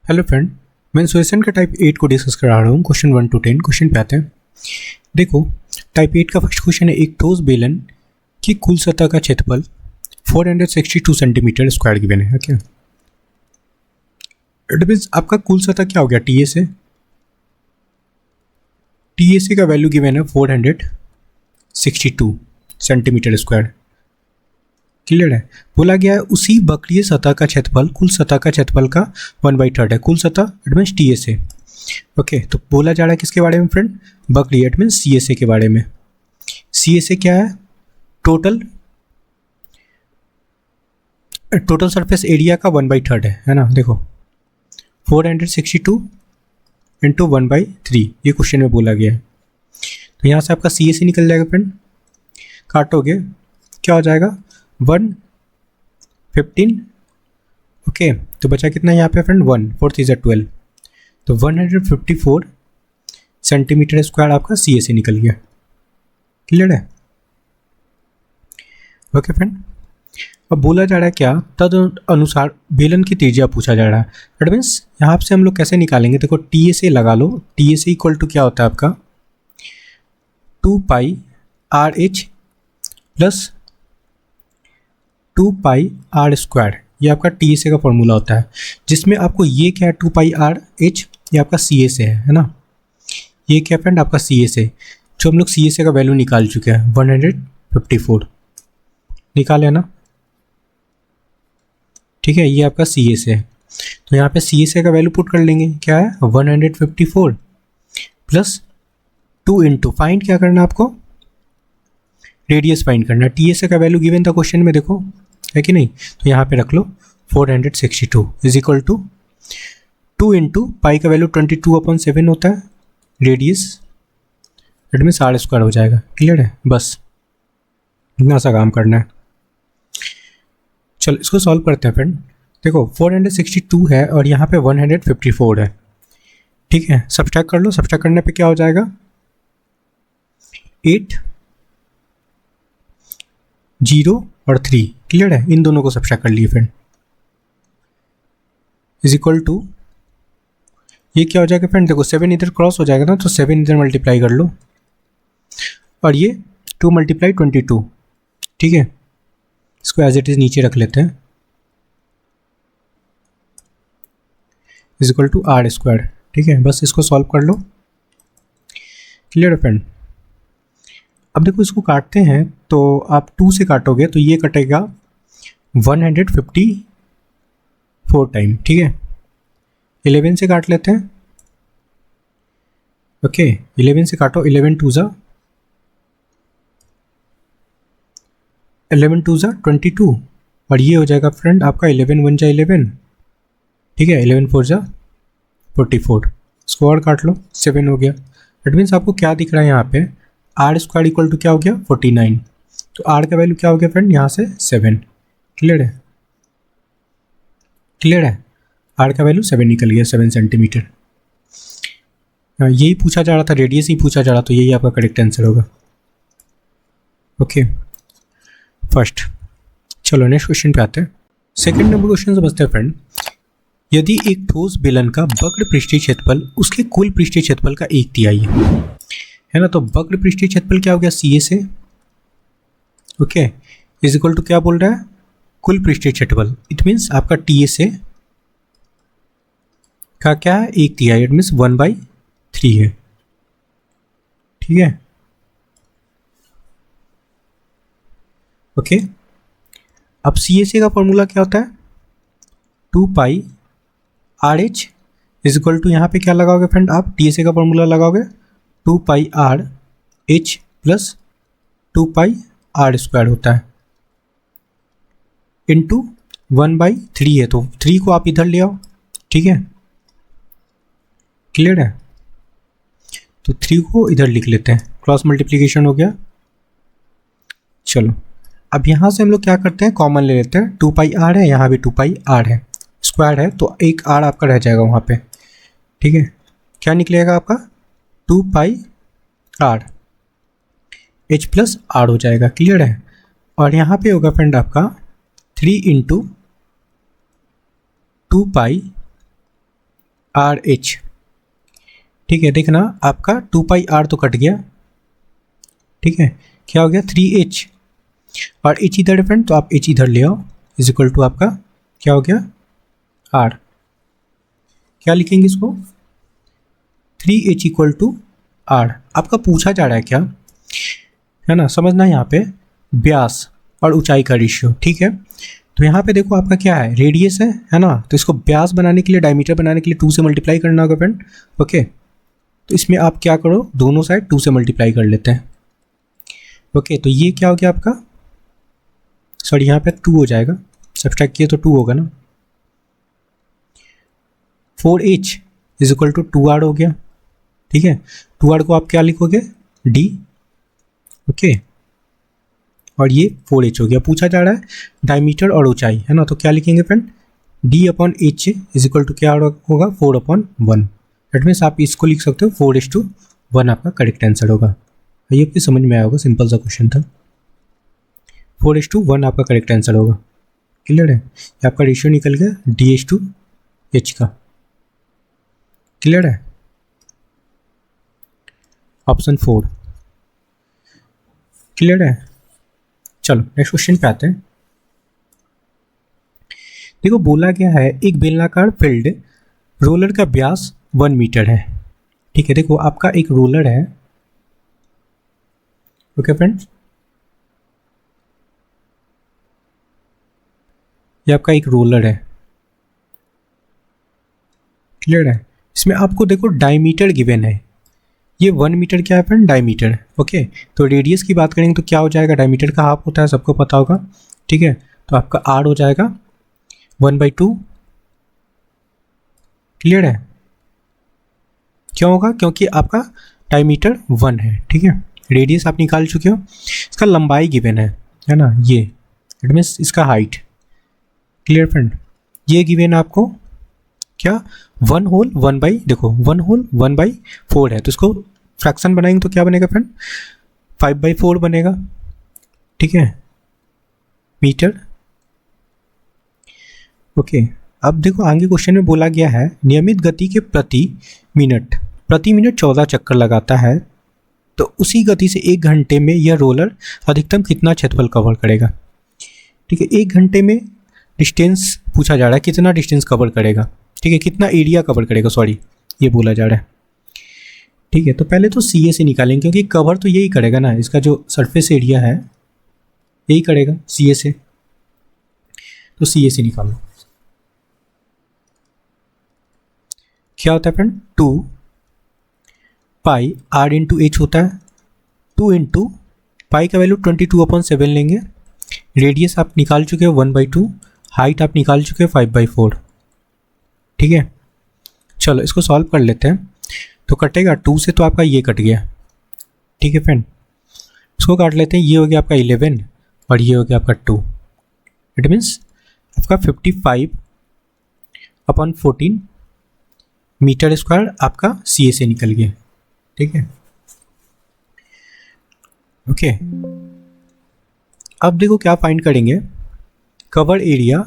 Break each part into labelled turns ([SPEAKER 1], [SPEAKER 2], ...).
[SPEAKER 1] Hello friend, मैं equation का type 8 को डिस्कस करा रहा हूँ। क्वेश्चन 1 to 10 क्वेश्चन पे आते हैं। देखो, टाइप 8 का फर्स्ट क्वेश्चन है, एक ठोस बेलन की कुल सतह का क्षेत्रफल 462 सेंटीमीटर स्क्वायर गिवन है। क्या इट मीन्स आपका कुल सतह क्या हो गया? टीएसए का वैल्यू गिवन है 462 सेंटीमीटर स्क्वायर। क्लियर है? बोला गया है उसी वक्रीय सतह का क्षेत्रफल कुल सतह का क्षेत्रफल का 1/3 है। कुल सतह इट मीन्स टीएसए। ओके, तो बोला जा रहा है किसके बारे में फ्रेंड? वक्रीय इट मीन्स सीएसए के बारे में। सीएसए क्या है? टोटल सरफेस एरिया का 1/3 है ना। देखो 462 इंटू 1/3 ये क्वेश्चन में बोला गया है। तो यहाँ से आपका सीएसए निकल जाएगा फ्रेंड, काटोगे क्या हो जाएगा? 115। ओके, तो बचा कितना यहाँ पे फ्रेंड? 1 4 3 12, तो 154 सेंटीमीटर स्क्वायर आपका सीएसए निकल गया। क्लियर है? ओके फ्रेंड, अब बोला जा रहा है क्या? तद अनुसार बेलन की त्रिज्या पूछा जा रहा है। दैट मीन्स यहाँ से हम लोग कैसे निकालेंगे? देखो टीएसए लगा लो। टीएसए इक्वल टू क्या होता है आपका? 2 pi R H plus 2 pi R square. ये आपका टीएसए का फॉर्मूला होता है, जिसमें आपको ये क्या है? 2 पाई आर एच, ये आपका सीएसए है ना। ये क्या फ्रेंड? आपका सीएसए, जो हम लोग सीएसए का वैल्यू निकाल चुके हैं 154 निकाले ना। ठीक है, ये आपका सीएसए है। तो यहाँ पे सीएसए का वैल्यू पुट कर लेंगे। क्या है? 154 प्लस 2 इंटू फाइंड क्या करना है आपको? रेडियस फाइंड करना है। टीएसए का वैल्यू गिवन था क्वेश्चन में, देखो है कि नहीं। तो यहाँ पे रख लो 462 is equal to 2 into pi का वैल्यू 22/7 होता है, radius it means R square हो जाएगा। क्लियर है? बस इतना सा काम करना है। चलो इसको सॉल्व करते हैं फ्रेंड। देखो 462 है और यहाँ पे 154 है। ठीक है, सब्सट्रैक्ट कर लो। सब्सट्रैक्ट करने पे क्या हो जाएगा? 8 0 और 3। क्लियर है? इन दोनों को सब्सट्रैक्ट कर लिए फ्रेंड, इज इक्वल टू ये क्या हो जाएगा फ्रेंड? देखो 7 इधर क्रॉस हो जाएगा ना, तो 7 इधर मल्टीप्लाई कर लो और ये 2 × 22। ठीक है, इसको एज इट इज नीचे रख लेते हैं, is equal to R square. ठीक है, बस इसको सॉल्व कर लो। क्लियर है फ्रेंड? अब देखो इसको काटते हैं, तो आप 2 से काटोगे तो ये कटेगा 154 टाइम। ठीक है, 11 से काट लेते हैं। ओके 11 से काटो, 11 2 ज़ा 22 और ये हो जाएगा फ्रेंड आपका 11 1 × 11। ठीक है, 11 4 ज़ा 44। इसको और काट लो, 7 हो गया। इट मीन्स आपको क्या दिख रहा है यहाँ पे? आर स्क्वायर इक्वल टू क्या हो गया? 49। तो आर का वैल्यू क्या हो गया फ्रेंड? यहाँ से 7। क्लियर है? क्लियर है? आर का वैल्यू 7 निकल गया, 7 सेंटीमीटर। यही पूछा जा रहा था, रेडियस ही पूछा जा रहा, तो यही आपका करेक्ट आंसर होगा। Okay first. चलो नेक्स्ट क्वेश्चन पे आते हैं। सेकंड नंबर क्वेश्चन समझते हैं फ्रेंड। यदि एक ठोस बेलन का वक्र पृष्ठीय क्षेत्रफल उसके कुल पृष्ठीय क्षेत्रफल का 1/3 है ना, तो वक्र पृष्ठीय क्षेत्रफल क्या हो गया? CSA. Okay, is equal to क्या बोल रहा है? कुल पृष्ठीय क्षेत्रफल। इट मीन्स आपका टीएसए का क्या है? 1/3। इट मीन्स 1/3 है। ठीक है, ओके। अब सीएसए का फॉर्मूला क्या होता है? 2 pi R H is equal to यहाँ पे क्या लगाओगे फ्रेंड? आप टीएसए का फॉर्मूला लगाओगे 2 pi R H plus 2 pi R square होता है इंटू 1/3 है, तो 3 को आप इधर ले आओ। ठीक है, क्लियर है? तो 3 को इधर लिख लेते हैं, क्रॉस मल्टीप्लिकेशन हो गया। चलो अब यहाँ से हम लोग क्या करते हैं? कॉमन ले लेते हैं। 2 पाई आर है, यहाँ भी 2 पाई आर है, स्क्वायर है, तो एक आर आपका रह जाएगा वहाँ पे। ठीक है, क्या निकलेगा आपका? 2 pi R H plus are हो जाएगा। क्लियर है? और यहाँ पे होगा फ्रेंड आपका 3 इंटू 2 पाई आर एच, ठीक है। देखना आपका 2πr तो कट गया, ठीक है। क्या हो गया 3h, और h इधर है फ्रेंड, तो आप h इधर ले आओ, इज इक्वल टू आपका क्या हो गया r। क्या लिखेंगे इसको, 3h इक्वल टू r। आपका पूछा जा रहा है क्या, है ना, समझना यहाँ पे व्यास और ऊंचाई का रेशियो, ठीक है। तो यहाँ पे देखो आपका क्या है, रेडियस है ना, तो इसको व्यास बनाने के लिए, डायमीटर बनाने के लिए 2 से मल्टीप्लाई करना होगा फ्रेंड, ओके। तो इसमें आप क्या करो, दोनों साइड 2 से मल्टीप्लाई कर लेते हैं, ओके। तो ये क्या हो गया आपका, सॉरी यहाँ पे 2 हो जाएगा, सब्सट्रैक्ट किए तो 2 होगा ना, 4h is equal to 2r हो गया, ठीक है। 2r को आप क्या लिखोगे, d, ओके, और ये 4h हो गया। पूछा जा रहा है डायमीटर और ऊंचाई, है ना, तो क्या लिखेंगे friend, d upon H is equal to क्या होगा, 4/1। दैट मीन्स आप इसको लिख सकते हो 4:1 आपका करेक्ट आंसर होगा। ये आपकी समझ में आया होगा, सिंपल सा क्वेश्चन था। 4:1 आपका करेक्ट आंसर होगा, क्लियर है। ये आपका रेशियो निकल गया D/H का, क्लियर है। ऑप्शन 4 क्लियर है। चलो नेक्स्ट क्वेश्चन पे आते हैं। देखो बोला गया है एक बेलनाकार फील्ड रोलर का व्यास 1 मीटर है, ठीक है। देखो आपका एक रोलर है, ओके फ्रेंड्स, ये आपका एक रोलर है, क्लियर है। इसमें आपको देखो डायमीटर गिवन है, ये 1 मीटर क्या है फ्रेंड, डायमीटर, ओके। तो रेडियस की बात करेंगे तो क्या हो जाएगा, डायमीटर का हाफ होता है, सबको पता होगा, ठीक है। तो आपका r हो जाएगा 1/2, क्लियर है। क्यों होगा, क्योंकि आपका डायमीटर 1 है, ठीक है। रेडियस आप निकाल चुके हो, इसका लंबाई गिवन है ना, ये इट मीन्स इसका हाइट, क्लियर फ्रेंड। ये गिवन आपको क्या 1 होल 1/4 है, तो इसको फ्रैक्शन बनाएंगे तो क्या बनेगा फ्रेंड, 5/4 बनेगा, ठीक है, मीटर, ओके। अब देखो आगे क्वेश्चन में बोला गया है नियमित गति के प्रति मिनट 14 चक्कर लगाता है, तो उसी गति से 1 घंटे में यह रोलर अधिकतम कितना क्षेत्रफल कवर करेगा, ठीक है। 1 घंटे में डिस्टेंस पूछा जा रहा है, कितना डिस्टेंस कवर करेगा, ठीक है, कितना एरिया कवर करेगा, सॉरी ये बोला जा रहा है, ठीक है। तो पहले तो सी ए से निकालेंगे, क्योंकि कवर तो यही करेगा ना, इसका जो सरफेस एरिया है यही करेगा सी ए से, तो सी ए से निकालो। क्या होता है फ्रेंड, 2 पाई r इंटू एच होता है, 2 इंटू पाई का वैल्यू 22/7 लेंगे, रेडियस आप निकाल चुके हो 1/2, हाइट आप निकाल चुके हो 5/4, ठीक है। चलो इसको सॉल्व कर लेते हैं, तो कटेगा 2 से, तो आपका ये कट गया, ठीक है फ्रेंड। इसको काट लेते हैं, ये हो गया आपका 11 और ये हो गया आपका 2, इट मीन्स आपका 55/14 मीटर स्क्वायर आपका सी ए से निकल गया, ठीक है, ओके। अब देखो क्या फाइंड करेंगे, cover area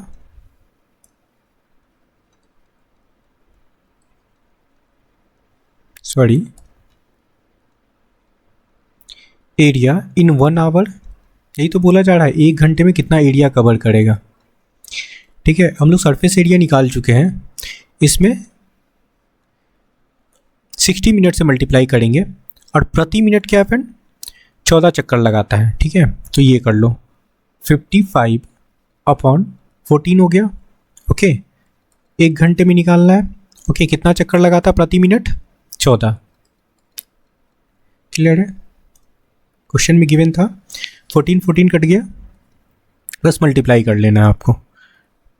[SPEAKER 1] area in 1 hour, यही तो बोला जा रहा है 1 घंटे में कितना एरिया कवर करेगा, ठीक है। हम लोग सरफेस एरिया निकाल चुके हैं, इसमें 60 मिनट से मल्टीप्लाई करेंगे, और प्रति मिनट क्या है फ्रेंड, 14 चक्कर लगाता है, ठीक है। तो ये कर लो 55/14 हो गया, ओके। 1 घंटे में निकालना है, ओके। कितना चक्कर लगाता प्रति मिनट, 14, क्लियर है। क्वेश्चन में गिवन था 14 कट गया, बस मल्टीप्लाई कर लेना है आपको,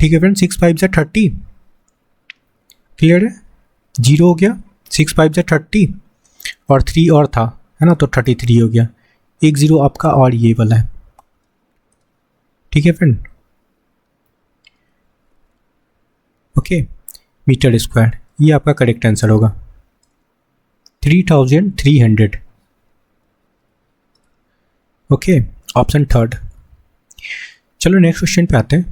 [SPEAKER 1] ठीक है फ्रेंड। 6 5 30, क्लियर है, 0 हो गया, 6 5 30 और 3 और था, है ना, तो 33 हो गया, 1 0 आपका और ये वाला है, ठीक है फ्रेंड, ओके। मीटर स्क्वायर ये आपका करेक्ट आंसर होगा, 3300, ओके, ऑप्शन 3। चलो नेक्स्ट क्वेश्चन पे आते हैं।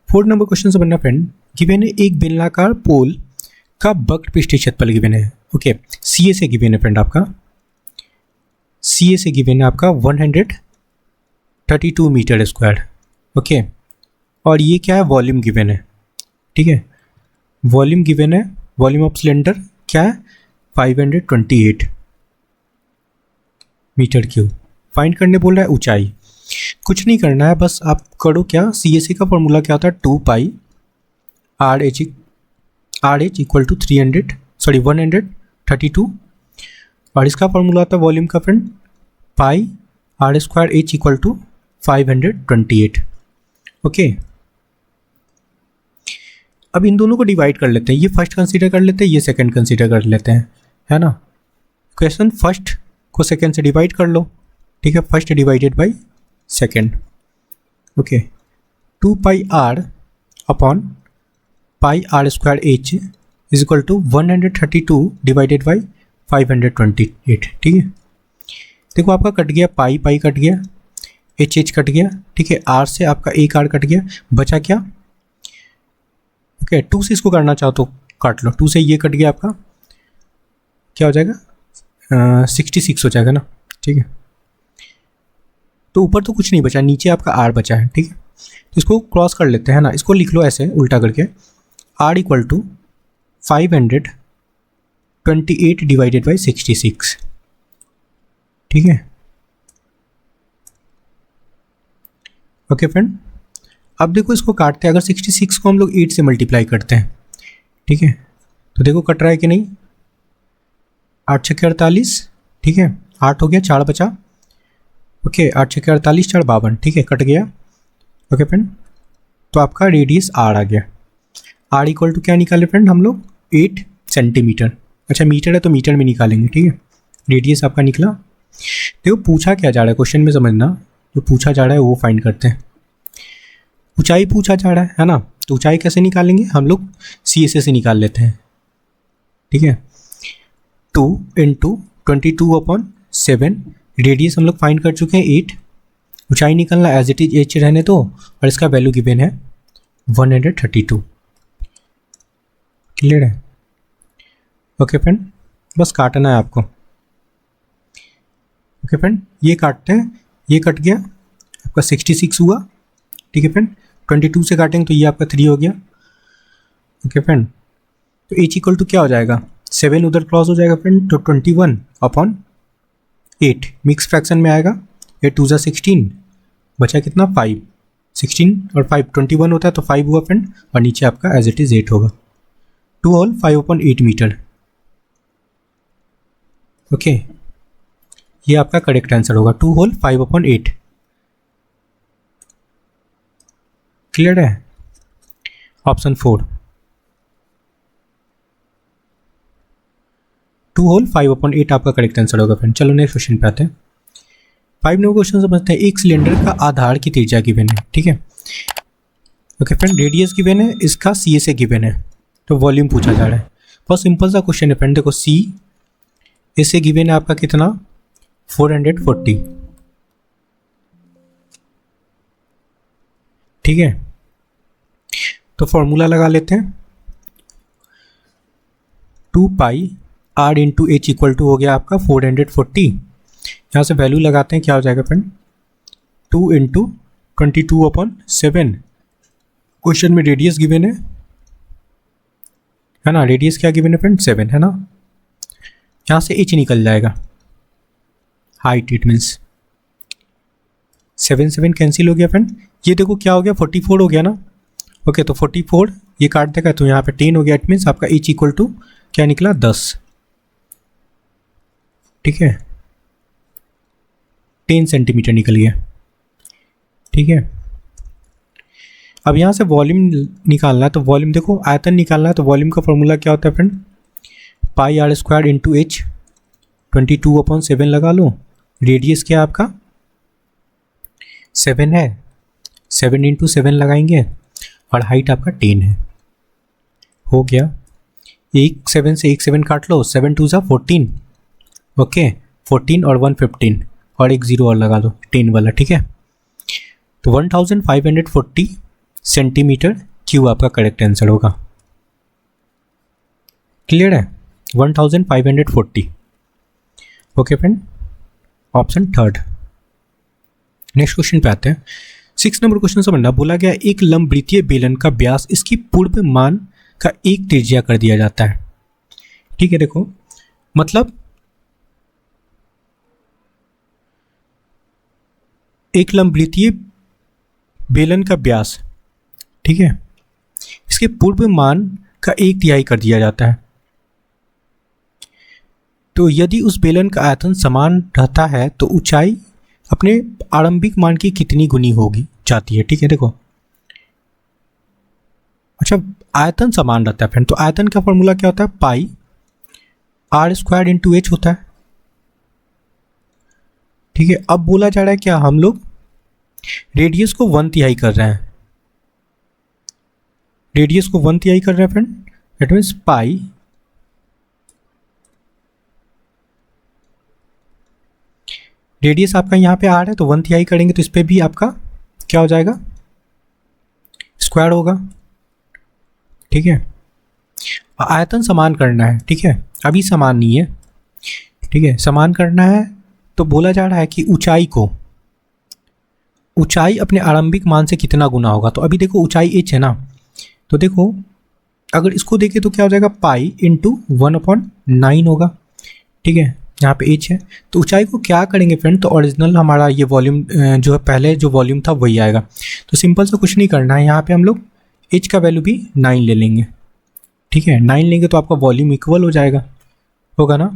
[SPEAKER 1] 4 नंबर क्वेश्चन से बनना फ्रेंड, गिवन है एक बेलनाकार पोल का वक्र पृष्ठीय क्षेत्रफल गिवन है। ओके, सी ए से गिवन है फ्रेंड, आपका सी ए से गिवन है आपका 132 मीटर स्क्वायर। ओके, और ये क्या है, वॉल्यूम गिवन है। ठीक है, वॉल्यूम गिवन है, वॉल्यूम ऑफ सिलेंडर क्या है 528 मीटर क्यूब। फाइंड करने बोल रहा है ऊंचाई, कुछ नहीं करना है, बस आप करो क्या, सी एस सी का फॉर्मूला क्या होता है 2 pi R H equal to 132, और इसका फॉर्मूला होता है वॉल्यूम का friend pi R square H equal to 528। Okay, अब इन दोनों को डिवाइड कर लेते हैं, ये फर्स्ट कंसीडर कर लेते हैं, ये सेकंड कंसीडर कर लेते हैं, है ना। क्वेश्चन फर्स्ट को सेकंड से डिवाइड कर लो। ठीक है, first divided by second. Okay, 2 pi R upon pi R square H is equal to 132 divided by 528। ठीक है, देखो आपका कट गया, पाई पाई कट गया, एच एच कट गया। ठीक है, आर से आपका एक आर कट गया, बचा क्या, ओके 2 से इसको करना चाहो तो काट लो, 2 से ये कट गया, आपका क्या हो जाएगा 66 हो जाएगा ना। ठीक है, तो ऊपर तो कुछ नहीं बचा, नीचे आपका आर बचा है। ठीक है, तो इसको क्रॉस कर लेते हैं ना, इसको लिख लो ऐसे उल्टा करके, R equal to 528 divided by 66। ठीक है, ओके फ्रेंड, अब देखो इसको काटते हैं, अगर 66 को हम लोग 8 से मल्टीप्लाई करते हैं, ठीक है, तो देखो कट रहा है कि नहीं, 8 छक्के 48। ठीक है, 8 हो गया, 4 बचा। ओके, 8 छक्के 48, 4 52। ठीक है, कट गया। ओके फ्रेंड, तो आपका रेडियस आर आ गया। आर इक्वल टू क्या निकाले फ्रेंड हम लोग 8 सेंटीमीटर। अच्छा मीटर है तो मीटर में निकालेंगे। ठीक है, रेडियस आपका निकला। देखो पूछा क्या जा रहा है क्वेश्चन में, समझना, जो पूछा जा रहा है वो फाइंड करते हैं। ऊंचाई पूछा जा रहा है ना, तो ऊंचाई कैसे निकालेंगे, हम लोग सी एस ए से निकाल लेते हैं। ठीक है, 2 इंटू 22/7, रेडियस हम लोग फाइंड कर चुके हैं 8, ऊंचाई निकलना एज इट इज एच रहने दो, और इसका वैल्यू गिवन है 132। क्लियर है। ओके फ्रेंड, बस काटना है आपको। ओके फ्रेंड, ये काटते हैं, ये कट गया आपका 66 हुआ। ठीक है फ्रेंड, 22 से काटेंगे तो ये आपका 3 हो गया। ओके फ्रेंड, तो एच इक्वल टू क्या हो जाएगा, 7 उधर क्रॉस हो जाएगा फ्रेंड, तो 21/8 मिक्स फ्रैक्शन में आएगा। 8 2 जा 16, बचा कितना 5, 16 और 5 21 होता है, तो 5 हुआ फ्रेंड, और नीचे आपका एज इट इज 8 होगा। 2 होल 5/8 मीटर। ओके, ये आपका करेक्ट आंसर होगा, 2 होल 5/8। क्लियर है, ऑप्शन 4, 2 होल 5/8 आपका करेक्ट आंसर होगा फ्रेंड। चलो नेक्स्ट क्वेश्चन पे आते हैं। 5 नंबर क्वेश्चन समझते हैं। एक सिलेंडर का आधार की त्रिज्या गिवन है। ठीक है, ओके फ्रेंड, रेडियस गिवन है, इसका सी ए से गिवन है, तो वॉल्यूम पूछा जा रहा है। बहुत सिंपल सा क्वेश्चन है फ्रेंड, देखो सी ए से गिवन है आपका कितना 440। ठीक है, तो फॉर्मूला लगा लेते हैं, 2 pi R into H equal to हो गया आपका 440। यहाँ से वैल्यू लगाते हैं, क्या हो जाएगा फ्रेंड 2 इंटू 22/7। क्वेश्चन में रेडियस गिवन है ना, रेडियस क्या गिवन है फ्रेंड 7 है ना। यहाँ से एच निकल जाएगा, हाइट इट मीन्स 7 7 कैंसिल हो गया फ्रेंड। ये देखो क्या हो गया 44 हो गया ना। ओके, तो 44 ये काट देगा, तो यहाँ पे 10 हो गया, इट मीन्स आपका एच इक्वल टू क्या निकला 10। ठीक है, 10 सेंटीमीटर निकल गया। ठीक है, अब यहाँ से वॉल्यूम निकालना है, तो वॉल्यूम देखो आयतन निकालना है, तो वॉल्यूम का फॉर्मूला क्या होता है friend, pi R square into H, 22/7 लगा लो। रेडियस क्या आपका 7 है, 7 इंटू 7 लगाएंगे, और हाइट आपका 10 है। हो गया, एक 7 से एक 7 काट लो, 7 2 जा 14। ओके, 14 और 1 15, और एक 0 और लगा दो 10 वाला। ठीक है, तो 1540 सेंटीमीटर क्यूब आपका करेक्ट आंसर होगा। क्लियर है? 1540। Okay friend, option third. Next question पे आते हैं। 6 नंबर क्वेश्चन समझना। बोला गया एक लंबवृत्तीय बेलन का व्यास इसकी पूर्व मान का एक त्रिज्या कर दिया जाता है। ठीक है, देखो मतलब एक लंबवृत्तीय बेलन का व्यास, ठीक है, इसके पूर्व मान का एक तिहाई कर दिया जाता है। तो यदि उस बेलन का आयतन समान रहता है तो ऊंचाई अपने आरंभिक मान की कितनी गुनी होगी जाती है। ठीक है, देखो अच्छा, आयतन समान रहता है फ्रेंड, तो आयतन का फॉर्मूला क्या होता है? पाई आर स्क्वायर इंटू एच होता है। ठीक है, अब बोला जा रहा है क्या, हम लोग रेडियस को 1/3 कर रहे हैं, रेडियस को 1/3 कर रहे हैं friend, that means pi radius आपका यहाँ पे आर है तो 1/3 करेंगे तो इस पर भी आपका क्या हो जाएगा? स्क्वायर होगा। ठीक है, आयतन समान करना है। ठीक है, अभी समान नहीं है। ठीक है, समान करना है तो बोला जा रहा है कि ऊंचाई अपने आरंभिक मान से कितना गुना होगा। तो अभी देखो ऊंचाई h है ना, तो देखो अगर इसको देखें तो क्या हो जाएगा? पाई इंटू 1/9 होगा। ठीक है, यहाँ पे h है तो ऊंचाई को क्या करेंगे फ्रेंड? तो ओरिजिनल हमारा ये वॉल्यूम जो है, पहले जो वॉल्यूम था वही आएगा। तो सिंपल से कुछ नहीं करना है, यहाँ पे हम लोग h का वैल्यू भी 9 ले लेंगे। ठीक है, 9 लेंगे तो आपका वॉल्यूम इक्वल हो जाएगा, होगा ना?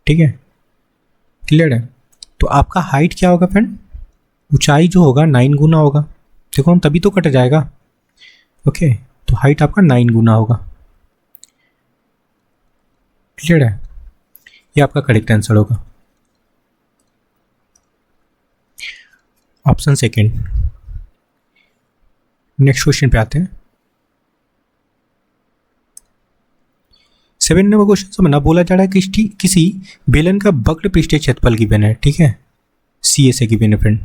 [SPEAKER 1] ठीक है, क्लियर है? तो आपका हाइट क्या होगा फ्रेंड? ऊंचाई जो होगा 9 गुना होगा। देखो हम तभी तो कट जाएगा। ओके, तो हाइट आपका 9 गुना होगा। क्लियर है? ये आपका करेक्ट आंसर होगा, ऑप्शन सेकेंड। नेक्स्ट क्वेश्चन पे आते हैं। 7 नंबर क्वेश्चन समझना। बोला जा रहा है कि किसी बेलन का वक्र पृष्ठीय क्षेत्रफल गिवन है। ठीक है, सी ए से गिवन है फ्रेंड,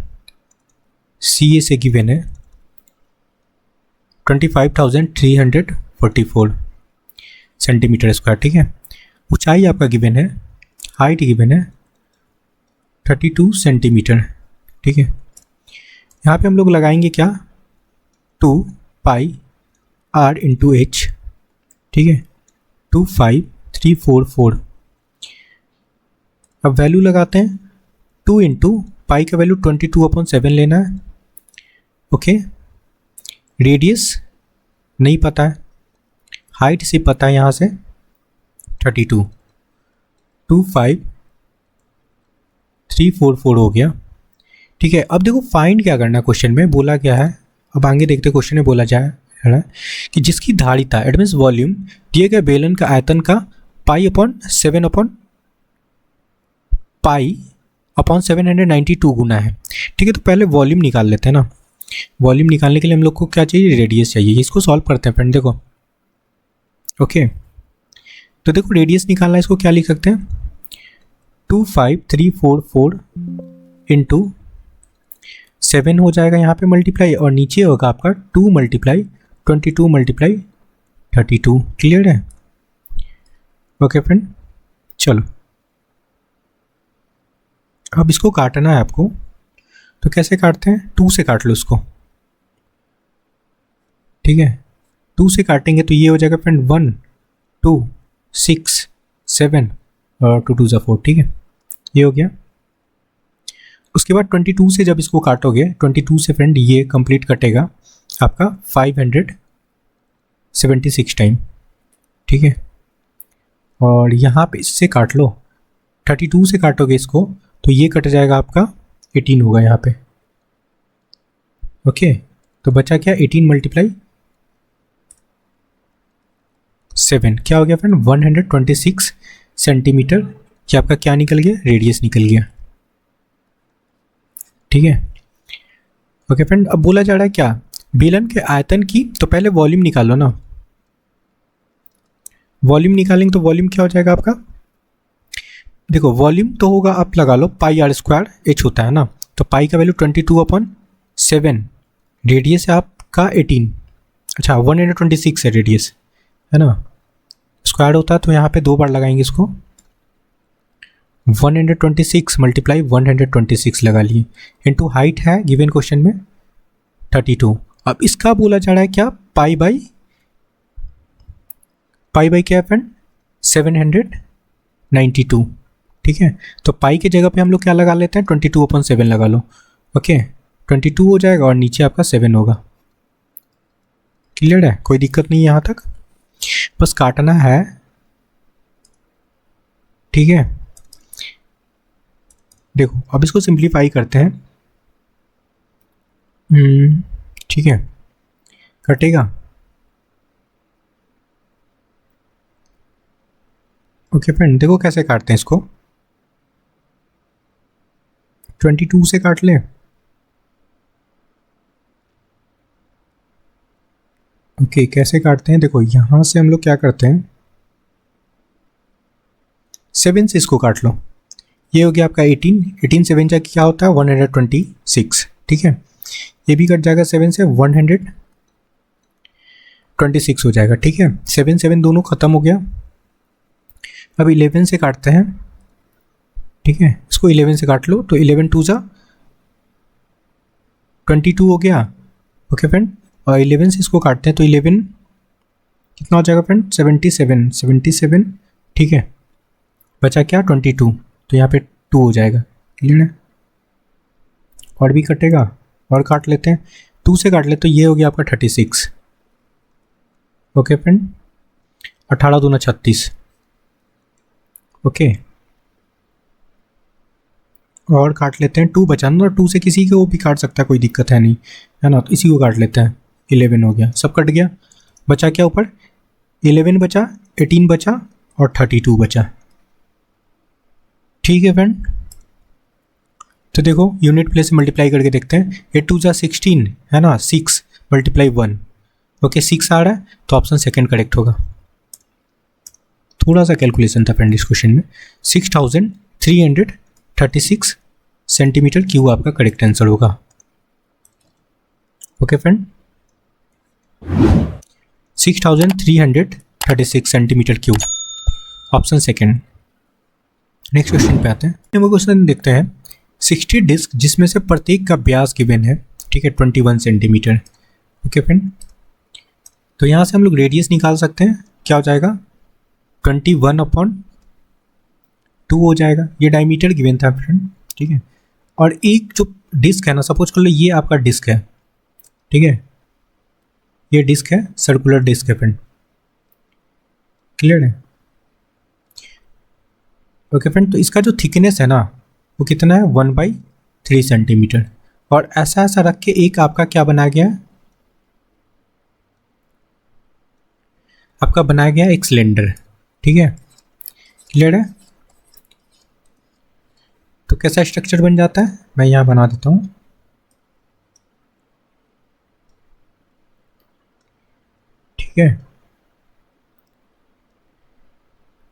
[SPEAKER 1] सी ए से गिवन है 25,344 सेंटीमीटर स्क्वायर। ठीक है, ऊंचाई आपका गिवन है, हाइट गिवन है 32 सेंटीमीटर। ठीक है, यहाँ पे हम लोग लगाएंगे क्या? 2 पाई आर इंटू एच। ठीक है, 25344। अब वैल्यू लगाते हैं, 2 इंटू पाई का वैल्यू 22/7 लेना है। ओके, रेडियस नहीं पता है, हाइट से पता है यहाँ से 32, 25344 हो गया। ठीक है, अब देखो फाइंड क्या करना है क्वेश्चन में बोला गया है। अब आगे देखते क्वेश्चन में बोला जाए है कि जिसकी धारिता इट मीन्स वॉल्यूम दिए गए बेलन का आयतन का π/792 गुना है। ठीक है, तो पहले वॉल्यूम निकाल लेते हैं ना। वॉल्यूम निकालने के लिए हम लोग को क्या चाहिए? रेडियस चाहिए। इसको सॉल्व करते हैं फ्रेंड, देखो। ओके, तो देखो रेडियस निकालना है, इसको क्या लिख सकते हैं? 25344 इंटू 7 हो जाएगा यहाँ पे मल्टीप्लाई, और नीचे होगा आपका 2 × 22 × 32। क्लियर है? ओके फ्रेंड, चलो अब इसको काटना है आपको। तो कैसे काटते हैं? 2 से काट लो इसको। ठीक है, 2 से काटेंगे तो ये हो जाएगा फ्रेंड 1 2 6 7 और 2 2 4। ठीक है, ये हो गया। उसके बाद 22 से जब इसको काटोगे, 22 से फ्रेंड ये कंप्लीट कटेगा आपका 576 टाइम। ठीक है, और यहाँ पे इससे काट लो, 32 से काटोगे इसको तो ये कट जाएगा आपका 18 होगा यहाँ पे। ओके, तो बचा क्या? 18 × 7 क्या हो गया फ्रेंड? 126 सेंटीमीटर। कि आपका क्या निकल गया? रेडियस निकल गया। ठीक है, ओके फ्रेंड, अब बोला जा रहा है क्या? बेलन के आयतन की, तो पहले वॉल्यूम निकालो ना। वॉल्यूम निकालेंगे तो वॉल्यूम क्या हो जाएगा आपका? देखो वॉल्यूम तो होगा, आप लगा लो πr² h होता है ना, तो पाई का वैल्यू 22/7, रेडियस है आप का 18, अच्छा 126 है रेडियस, है ना, इसको ऐड होता है तो यहाँ पे 2 बार लगाएंगे इसको, 126 मल्टीप्लाई 126 लगा लिए, इनटू हाइट है गिवन क्वेश्चन में 32। अब इसका बोला जा रहा है क्या, पाई बाई क्या है फ्रेंड, 792, ठीक है। तो पाई के जगह पे हम लोग क्या लगा लेते हैं, 22/7 लगा लो, ओके 22 हो जाएगा और नीचे आपका 7 होगा। क्लियर है, कोई दिक्कत नहीं यहाँ तक, बस काटना है, ठीक है। देखो अब इसको सिंप्लीफाई करते हैं, ठीक है, कटेगा, ओके फ्रेंड। देखो कैसे काटते हैं इसको, 22 से काट लें, ओके कैसे काटते हैं, देखो यहाँ से हम लोग क्या करते हैं, 7 से इसको काट लो, ये हो गया आपका 18 7 जा क्या होता है 126, ठीक है। ये भी कट जाएगा 7 से, 126 हो जाएगा, ठीक है। 7 7 दोनों खत्म हो गया, अब 11 से काटते हैं, ठीक है, इसको 11 से काट लो, तो 11 2 जा 22 हो गया, ओके फ्रेंड। और 11 से इसको काटते हैं तो 11 कितना हो जाएगा फ्रेंड, 77, ठीक है। बचा क्या 22, तो यहाँ पे 2 हो जाएगा, क्लियर है। और भी कटेगा, और काट लेते हैं, 2 से काट ले तो ये हो गया आपका 36, ओके फ्रेंड। 18 दूना 36, ओके। और काट लेते हैं, 2 बचा ना, 2 से किसी को वो भी काट सकता है, कोई दिक्कत है नहीं, है ना, तो इसी को काट लेते हैं, 11 हो गया, सब कट गया, बचा क्या ऊपर, 11 बचा, 18 बचा और 32 बचा, ठीक है फ्रेंड। तो देखो यूनिट प्लेस से मल्टीप्लाई करके देखते हैं, 8 2 जा 16, है ना, 6 मल्टीप्लाई 1, ओके 6 आ रहा है, तो ऑप्शन सेकंड करेक्ट होगा। थोड़ा सा कैलकुलेशन था फ्रेंड इस क्वेश्चन में, 6336 सेंटीमीटर क्यूब आपका करेक्ट आंसर होगा, okay friend. 6336 centimetre cube, option second. Next question पे आते हैं, वो क्वेश्चन देखते हैं, 60 डिस्क जिसमें से प्रत्येक का व्यास गिवन है, ठीक है 21 सेंटीमीटर, ओके फ्रेंड। तो यहाँ से हम लोग रेडियस निकाल सकते हैं, क्या हो जाएगा 21/2 हो जाएगा, ये डायमीटर गिवन था फ्रेंड, ठीक है। और एक जो डिस्क है ना, सपोज कर लो ये आपका डिस्क है, ठीक है, ये डिस्क है, सर्कुलर डिस्क है फ्रेंड, क्लियर है, ओके फ्रेंड। तो इसका जो थिकनेस है ना वो कितना है 1/3 सेंटीमीटर, और ऐसा ऐसा रख के एक आपका क्या बनाया गया, आपका बनाया गया एक सिलेंडर, ठीक है, क्लियर है। तो कैसा स्ट्रक्चर बन जाता है, मैं यहाँ बना देता हूँ, ठीक है,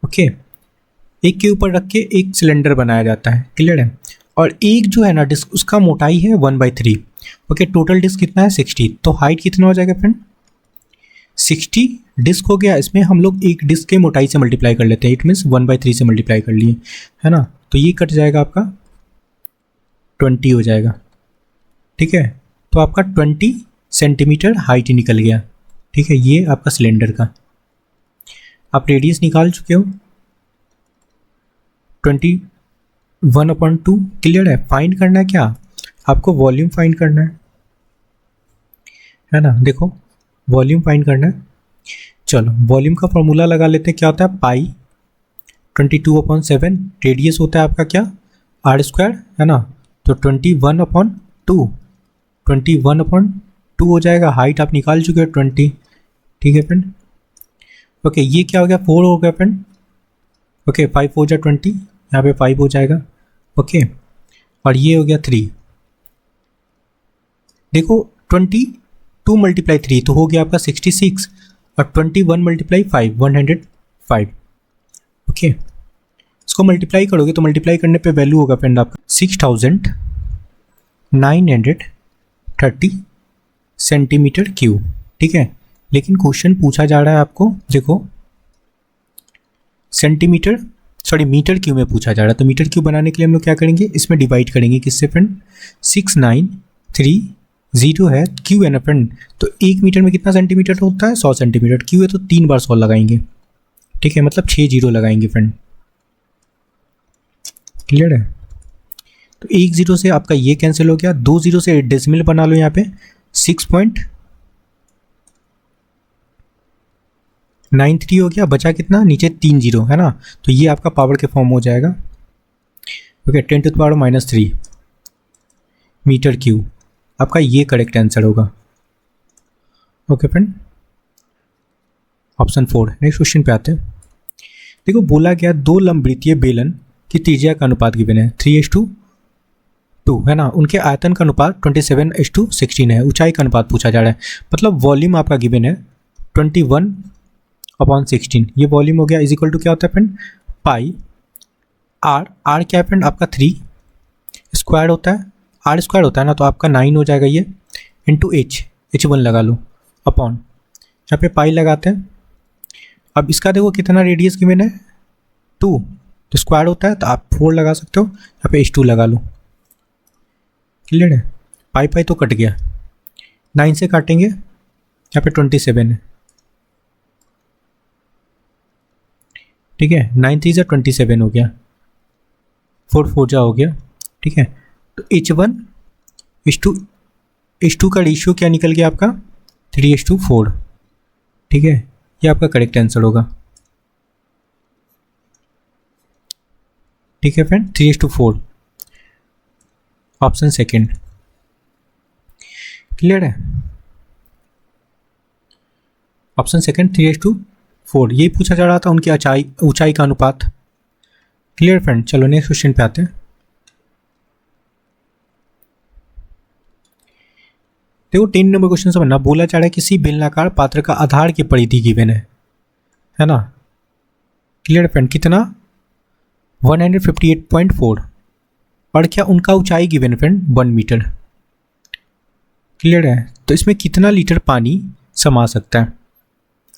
[SPEAKER 1] ओके। एक के ऊपर रख के एक सिलेंडर बनाया जाता है, क्लियर है। और एक जो है ना डिस्क, उसका मोटाई है 1/3, ओके। टोटल डिस्क कितना है 60, तो हाइट कितना हो जाएगा फ्रेंड, 60 डिस्क हो गया, इसमें हम लोग एक डिस्क के मोटाई से मल्टीप्लाई कर लेते हैं, इट मीन्स 1/3 से मल्टीप्लाई कर लिए, है ना, तो ये कट जाएगा आपका 20 हो जाएगा, ठीक है। तो आपका 20 सेंटीमीटर हाइट निकल गया, ठीक है, ये आपका सिलेंडर का। आप रेडियस निकाल चुके हो 21/2, क्लियर है। फाइंड करना है क्या, आपको वॉल्यूम फाइंड करना है ना, देखो वॉल्यूम फाइंड करना है। चलो वॉल्यूम का फॉर्मूला लगा लेते हैं, क्या होता है पाई 22/7, रेडियस होता है आपका क्या r², है ना, तो 21/2 हो जाएगा। हाइट आप निकाल चुके हो 20, ठीक है फ्रेंड, ओके। ये क्या हो गया 4 हो गया फ्रेंड, ओके 5 हो जाए 20, यहाँ पे 5 हो जाएगा, ओके। और ये हो गया 3, देखो 22 × 3 तो हो गया आपका 66, और 21 × 5 105, ओके। इसको मल्टीप्लाई करोगे तो मल्टीप्लाई करने पे वैल्यू होगा फ्रेंड आपका 6936 सेंटीमीटर क्यूब, ठीक है। लेकिन क्वेश्चन पूछा जा रहा है आपको, देखो सेंटीमीटर सॉरी मीटर क्यूब में पूछा जा रहा है। तो मीटर क्यूब बनाने के लिए हम लोग क्या करेंगे, इसमें डिवाइड करेंगे किससे फ्रेंड, 6930 है क्यू है ना फ्रेंड। तो 1 मीटर में कितना सेंटीमीटर होता है, 100 सेंटीमीटर। क्यू है तो 3 बार 100 लगाएंगे, ठीक है, मतलब 6 जीरो लगाएंगे फ्रेंड, क्लियर है। तो 1 जीरो से आपका ये कैंसिल हो गया, 2 जीरो से डेसिमल बना लो यहाँ पे 6.93 हो गया, बचा कितना, नीचे 3 जीरो है ना, तो ये आपका पावर के फॉर्म हो जाएगा, ओके, 10⁻³ मीटर क्यूब, आपका ये करेक्ट आंसर होगा। Okay friend, option 4। Next question पे आते हैं। देखो बोला गया 2 लंबवृत्तीय बेलन की त्रिज्या का अनुपात गिवन है 3:2 है ना, उनके आयतन का अनुपात 27:16 है। ऊंचाई का अनुपात पूछा जा रहा है, मतलब वॉल्यूम आपका गिवन है 21/16, ये वॉल्यूम हो गया। इज इक्वल टू क्या होता है फ्रेंड, पाई आर क्या है फ्रेंड, आपका 3 स्क्वायर होता है, आर स्क्वायर होता है ना, तो आपका 9 हो जाएगा ये, इंटू H1 लगा लो, अपॉन यहाँ पे पाई लगाते हैं। अब इसका देखो कितना रेडियस गिवन है 2, तो स्क्वायर होता है तो आप 4 लगा सकते हो, यहाँ पे H2 लगा लो, क्लियर है। पाई पाई तो कट गया, 9 से काटेंगे, यहाँ पे 27 है, ठीक है, 9 3 27 हो गया, 4 4 जा हो गया, ठीक है। तो H2 का रेशियो क्या निकल गया आपका 3:4, ठीक है, ये आपका करेक्ट आंसर होगा, ठीक है फ्रेंड, 3:4, ऑप्शन सेकंड, क्लियर है। ऑप्शन सेकंड 3:4, यही पूछा जा रहा था, उनकी ऊंचाई का अनुपात, क्लियर फ्रेंड। चलो नेक्स्ट क्वेश्चन पे आते हैं। देखो 3 नंबर क्वेश्चन समझना, बोला जा रहा है किसी बेलनाकार पात्र का आधार की परिधि गिवन है ना, क्लियर फ्रेंड, कितना 158.4, और क्या उनका ऊंचाई गिवन है फ्रेंड 1 मीटर, क्लियर है। तो इसमें कितना लीटर पानी समा सकता है,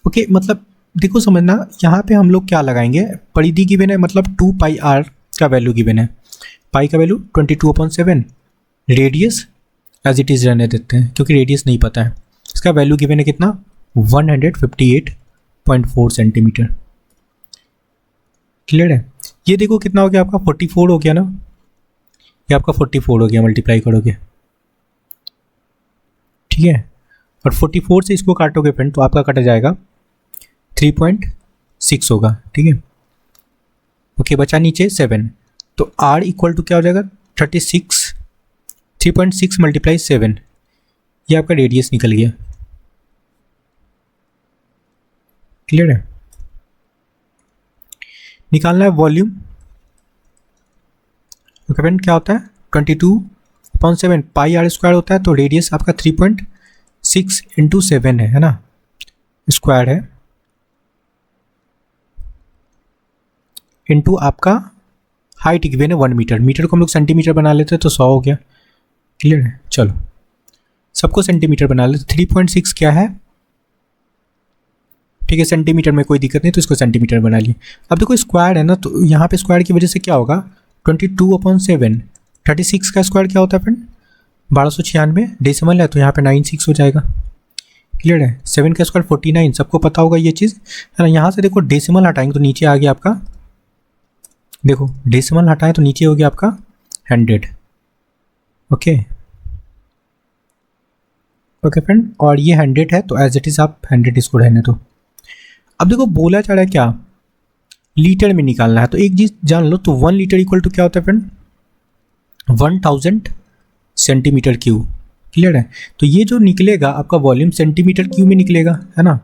[SPEAKER 1] ओके, मतलब देखो समझना, यहाँ पे हम लोग क्या लगाएंगे, परिधि गिवन है, मतलब 2 पाई आर का वैल्यू गिवन है, पाई का value 22/7, radius as it is रहने देते हैं क्योंकि रेडियस नहीं पता है, इसका वैल्यू गिवन है कितना 158.4 सेंटीमीटर, क्लियर है। ये देखो कितना हो गया आपका 44 हो गया ना, ये आपका 44 हो गया, मल्टीप्लाई करोगे, ठीक है, और 44 से इसको काटोगे फ्रेंड तो आपका कट जाएगा 3.6 होगा, ठीक है, ओके, बचा नीचे 7, तो R इक्वल टू क्या हो जाएगा 3.6 मल्टीप्लाई 7, ये आपका रेडियस निकल गया, क्लियर है। निकालना है वॉल्यूम, ओके फ्रेंड, क्या होता है 22/7, पाई आर स्क्वायर होता है, तो रेडियस आपका 3.6 इंटू 7 है ना, स्क्वायर है, इंटू आपका हाइट गिवन है 1 मीटर, मीटर को हम लोग सेंटीमीटर बना लेते हैं तो 100 हो गया, क्लियर है। चलो सबको सेंटीमीटर बना लेते, 3.6 क्या है, ठीक है, सेंटीमीटर में कोई दिक्कत नहीं, तो इसको सेंटीमीटर बना लिए। अब देखो स्क्वायर है ना, तो यहाँ पे स्क्वायर की वजह से क्या होगा 22/7, 36 का स्क्वायर क्या होता है फ्रेंड 1296, डेसिमल है तो यहाँ पे 96 हो जाएगा, क्लियर है। 7 का स्क्वायर 49, सबको पता होगा ये चीज़ है ना। यहाँ से देखो डेसिमल हटाएंगे तो नीचे आ गया आपका, देखो डेसिमल हटाएं तो नीचे हो गया आपका 100, ओके ओके फ्रेंड, और ये 100 है तो एज इट इज़ आप 100 इसको रहने दो। अब देखो बोला जा रहा है क्या लीटर में निकालना है, तो एक चीज़ जान लो, तो 1 लीटर इक्वल टू क्या होता है फ्रेंड 1000 सेंटीमीटर क्यूब, क्लियर है। तो ये जो निकलेगा आपका वॉल्यूम सेंटीमीटर क्यूब में निकलेगा है ना,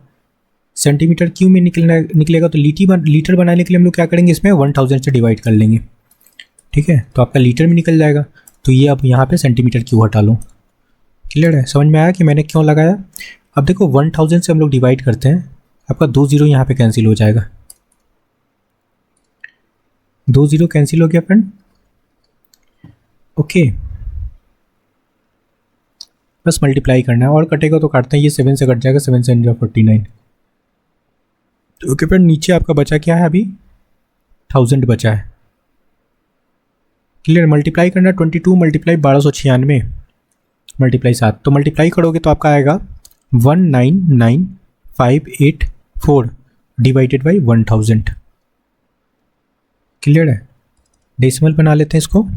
[SPEAKER 1] सेंटीमीटर क्यूब में निकलेगा, तो लीटर बनाने के लिए हम लोग क्या करेंगे, इसमें 1000 से डिवाइड कर लेंगे, ठीक है, तो आपका लीटर में निकल जाएगा। तो ये आप यहाँ पे सेंटीमीटर क्यूब हटा लो, क्लियर है। समझ में आया कि मैंने क्यों लगाया। अब देखो 1000 से हम लोग डिवाइड करते हैं, आपका 2 जीरो यहाँ पे कैंसिल हो जाएगा, 2 जीरो कैंसिल हो गया फ्रेंड, ओके बस मल्टीप्लाई करना है, और कटेगा तो काटते हैं, ये 7 से कट जाएगा, 7 से 49। तो ओके फ्रेंड, नीचे आपका बचा क्या है, अभी 1000 बचा है। क्लियर। मल्टीप्लाई करना 22 मल्टीप्लाई 1296 मल्टीप्लाई 7, तो मल्टीप्लाई करोगे तो आपका आएगा 199584 डिवाइडेड बाई 1000। क्लियर है। डेसिमल बना लेते हैं इसको,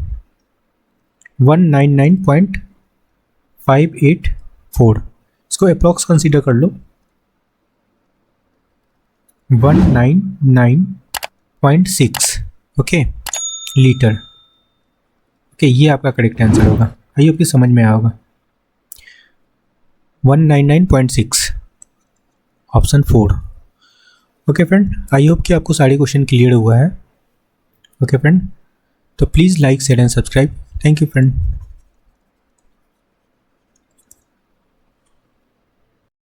[SPEAKER 1] 199.584, इसको अप्रॉक्स कंसीडर कर लो, 199.6 ओके लीटर। ओके ये आपका करेक्ट आंसर होगा। आई होप कि समझ में आया होगा। 199.6 option 4। Okay friend, I hope कि आपको सारे क्वेश्चन क्लियर हुआ है। ओके फ्रेंड, तो please like share and subscribe. Thank you friend.